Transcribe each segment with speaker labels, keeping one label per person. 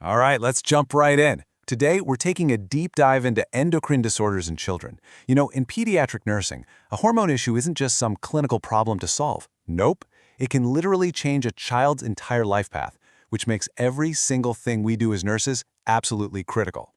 Speaker 1: All right, let's jump right in. Today, we're taking a deep dive into endocrine disorders in children. In pediatric nursing, a hormone issue isn't just some clinical problem to solve. Nope, it can literally change a child's entire life path, which makes every single thing we do as nurses absolutely critical.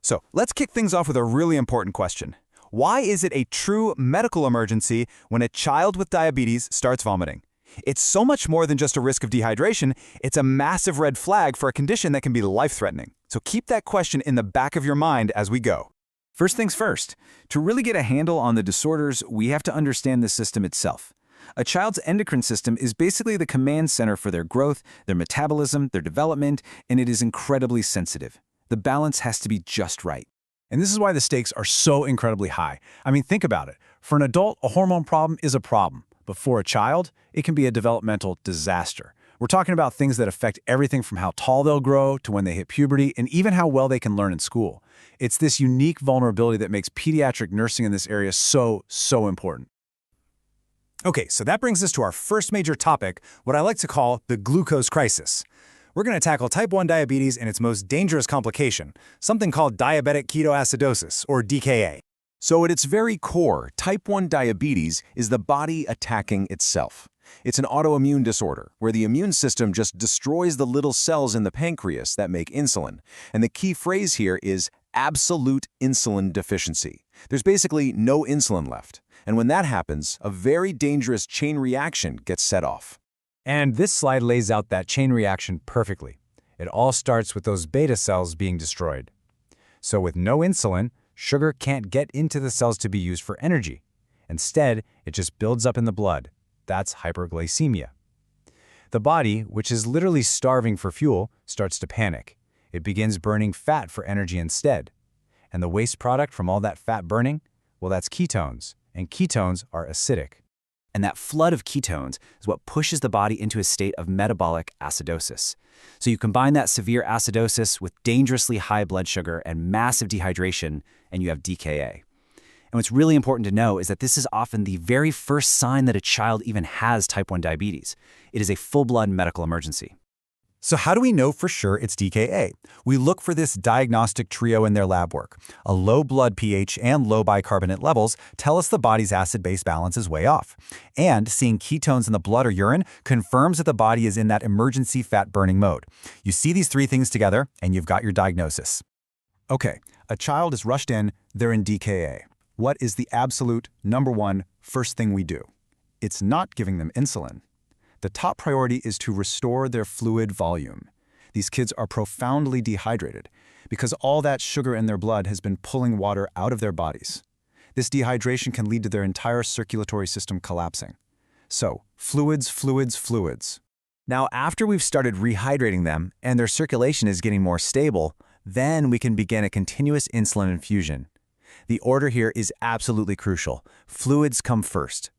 Speaker 2: So let's kick things off with a really important question. Why is it a true medical emergency when a child with diabetes starts vomiting? It's so much more than just a risk of dehydration. It's a massive red flag for a condition that can be life-threatening. So keep that question in the back of your mind as we go. First things first, to really get a handle on the disorders, we have to understand the system itself. A child's endocrine system is basically the command center for their growth, their metabolism, their development, and it is incredibly sensitive. The balance has to be just right.
Speaker 1: And this is why the stakes are so incredibly high. I mean, think about it. For an adult, a hormone problem is a problem. But for a child, it can be a developmental disaster. We're talking about things that affect everything from how tall they'll grow to when they hit puberty and even how well they can learn in school. It's this unique vulnerability that makes pediatric nursing in this area so important.
Speaker 2: Okay, so that brings us to our first major topic, what I like to call the glucose crisis. We're going to tackle type 1 diabetes and its most dangerous complication, something called Diabetic Ketoacidosis, or DKA.
Speaker 1: So at its very core, type 1 diabetes is the body attacking itself. It's an autoimmune disorder where the immune system just destroys the little cells in the pancreas that make insulin. And the key phrase here is absolute insulin deficiency. There's basically no insulin left. And when that happens, a very dangerous chain reaction gets set off.
Speaker 3: And this slide lays out that chain reaction perfectly. It all starts with those beta cells being destroyed. So with no insulin, sugar can't get into the cells to be used for energy. Instead, it just builds up in the blood. That's hyperglycemia. The body, which is literally starving for fuel, starts to panic. It begins burning fat for energy instead. And the waste product from all that fat burning? Well, that's ketones. And ketones are acidic.
Speaker 4: And that flood of ketones is what pushes the body into a state of metabolic acidosis. So you combine that severe acidosis with dangerously high blood sugar and massive dehydration, and you have DKA. And what's really important to know is that this is often the very first sign that a child even has type 1 diabetes. It is a full-blown medical emergency.
Speaker 2: So how do we know for sure it's DKA? We look for this diagnostic trio in their lab work. A low blood pH and low bicarbonate levels tell us the body's acid-base balance is way off. And seeing ketones in the blood or urine confirms that the body is in that emergency fat-burning mode. You see these three things together, and you've got your diagnosis. Okay, a child is rushed in, they're in DKA. What is the absolute #1 first thing we do? It's not giving them insulin. The top priority is to restore their fluid volume. These kids are profoundly dehydrated because all that sugar in their blood has been pulling water out of their bodies. This dehydration can lead to their entire circulatory system collapsing. So, fluids. Now, after we've started rehydrating them and their circulation is getting more stable, then we can begin a continuous insulin infusion. The order here is absolutely crucial. Fluids come first.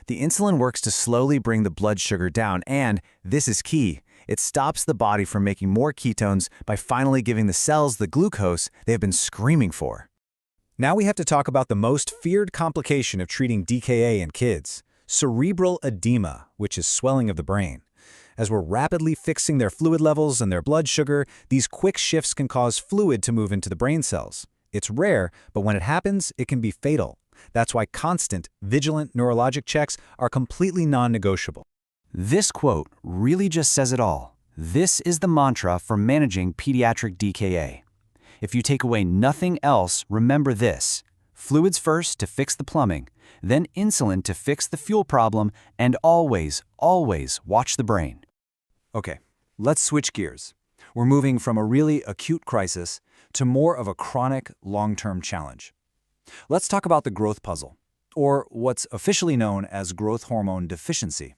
Speaker 2: The insulin works to slowly bring the blood sugar down, and this is key. It stops the body from making more ketones by finally giving the cells the glucose they have been screaming for. Now we have to talk about the most feared complication of treating DKA in kids, cerebral edema, which is swelling of the brain. As we're rapidly fixing their fluid levels and their blood sugar, these quick shifts can cause fluid to move into the brain cells. It's rare, but when it happens, it can be fatal. That's why constant, vigilant neurologic checks are completely non-negotiable.
Speaker 4: This quote really just says it all. This is the mantra for managing pediatric DKA. If you take away nothing else, remember this. Fluids first to fix the plumbing, then insulin to fix the fuel problem, and always watch the brain.
Speaker 2: Okay, let's switch gears. We're moving from a really acute crisis to more of a chronic, long-term challenge. Let's talk about the growth puzzle, or what's officially known as growth hormone deficiency.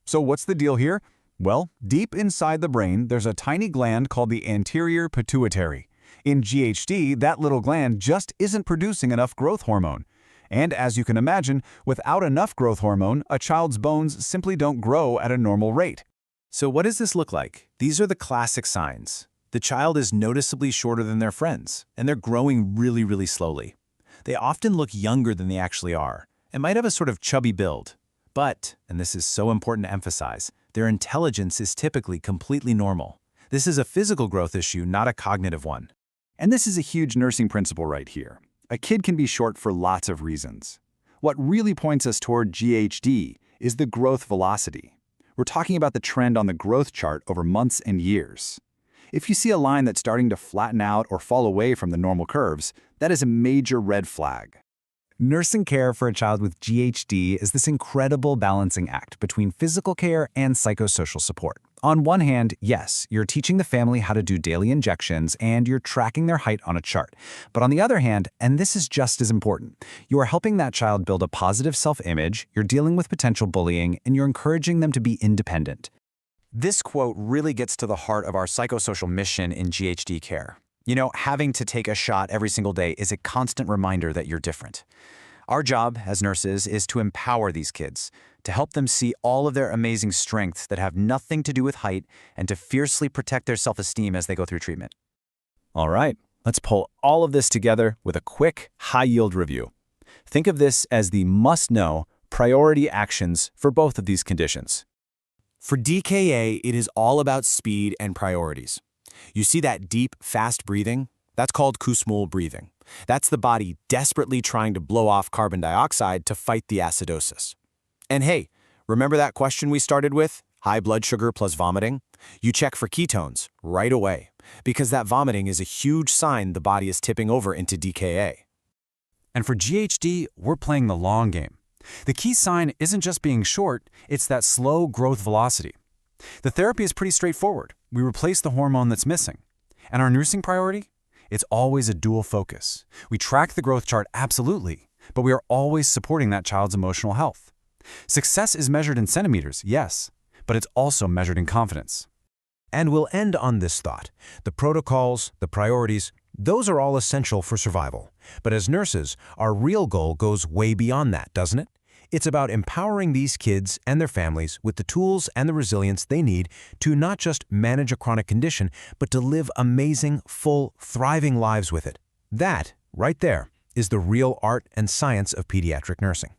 Speaker 2: So what's the deal here? Well, deep inside the brain, there's a tiny gland called the anterior pituitary. In GHD, that little gland just isn't producing enough growth hormone. And as you can imagine, without enough growth hormone, a child's bones simply don't grow at a normal rate. So what does this look like? These are the classic signs. The child is noticeably shorter than their friends, and they're growing really slowly. They often look younger than they actually are, and might have a sort of chubby build. But, and this is so important to emphasize, their intelligence is typically completely normal.
Speaker 3: This is a physical growth issue, not a cognitive one.
Speaker 2: And this is a huge nursing principle right here. A kid can be short for lots of reasons. What really points us toward GHD is the growth velocity. We're talking about the trend on the growth chart over months and years. If you see a line that's starting to flatten out or fall away from the normal curves, that is a major red flag.
Speaker 3: Nursing care for a child with GHD is this incredible balancing act between physical care and psychosocial support. On one hand, yes, you're teaching the family how to do daily injections and you're tracking their height on a chart. But on the other hand, and this is just as important, you are helping that child build a positive self-image, you're dealing with potential bullying, and you're encouraging them to be independent.
Speaker 4: This quote really gets to the heart of our psychosocial mission in GHD care. You know, having to take a shot every single day is a constant reminder that you're different. Our job as nurses is to empower these kids, to help them see all of their amazing strengths that have nothing to do with height, and to fiercely protect their self-esteem as they go through treatment. All right, let's pull all of this together with a quick, high-yield review. Think of this as the must-know priority actions for both of these conditions. For DKA, it is all about speed and priorities. You see that deep, fast breathing? That's called Kussmaul breathing. That's the body desperately trying to blow off carbon dioxide to fight the acidosis. And hey, remember that question we started with? High blood sugar plus vomiting? You check for ketones right away, because that vomiting is a huge sign the body is tipping over into DKA.
Speaker 3: And for GHD, we're playing the long game. The key sign isn't just being short, it's that slow growth velocity. The therapy is pretty straightforward. We replace the hormone that's missing. And our nursing priority? It's always a dual focus. We track the growth chart absolutely, but we are always supporting that child's emotional health. Success is measured in centimeters, yes, but it's also measured in confidence.
Speaker 1: And we'll end on this thought. The protocols, the priorities, those are all essential for survival. But as nurses, our real goal goes way beyond that, doesn't it? It's about empowering these kids and their families with the tools and the resilience they need to not just manage a chronic condition, but to live amazing, full, thriving lives with it. That, right there, is the real art and science of pediatric nursing.